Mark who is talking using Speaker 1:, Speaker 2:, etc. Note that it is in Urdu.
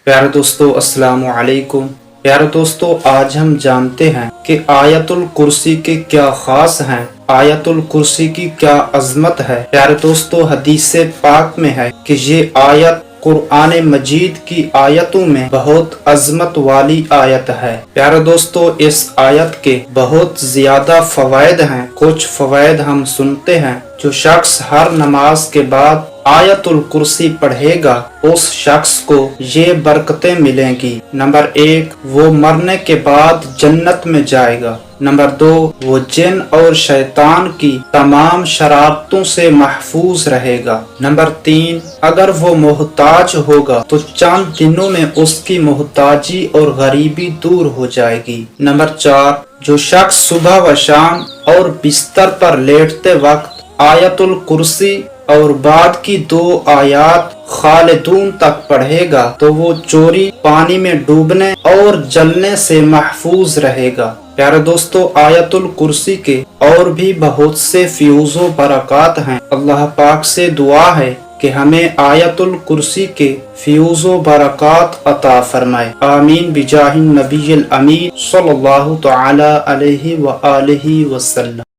Speaker 1: پیارے دوستو السلام علیکم۔ پیارے دوستو آج ہم جانتے ہیں کہ آیت الکرسی کے کیا خاص ہیں، آیت الکرسی کی کیا عظمت ہے۔ پیارے دوستو حدیث پاک میں ہے کہ یہ آیت قرآن مجید کی آیتوں میں بہت عظمت والی آیت ہے۔ پیارے دوستو اس آیت کے بہت زیادہ فوائد ہیں۔ کچھ فوائد ہم سنتے ہیں۔ جو شخص ہر نماز کے بعد آیت الکرسی پڑھے گا اس شخص کو یہ برکتیں ملیں گی۔ نمبر 1، وہ مرنے کے بعد جنت میں جائے گا۔ نمبر 2، وہ جن اور شیطان کی تمام شرارتوں سے محفوظ رہے گا۔ نمبر 3، اگر وہ محتاج ہوگا تو چند دنوں میں اس کی محتاجی اور غریبی دور ہو جائے گی۔ نمبر 4، جو شخص صبح و شام اور بستر پر لیٹتے وقت آیت الکرسی اور بعد کی 2 آیات خالدون تک پڑھے گا تو وہ چوری، پانی میں ڈوبنے اور جلنے سے محفوظ رہے گا۔ پیارے دوستو آیت الکرسی کے اور بھی بہت سے فیوز و برکات ہیں۔ اللہ پاک سے دعا ہے کہ ہمیں آیت الکرسی کے فیوز و برکات عطا فرمائے۔ آمین بجاہ النبی الامین صلی اللہ تعالی علیہ وآلہ وسلم۔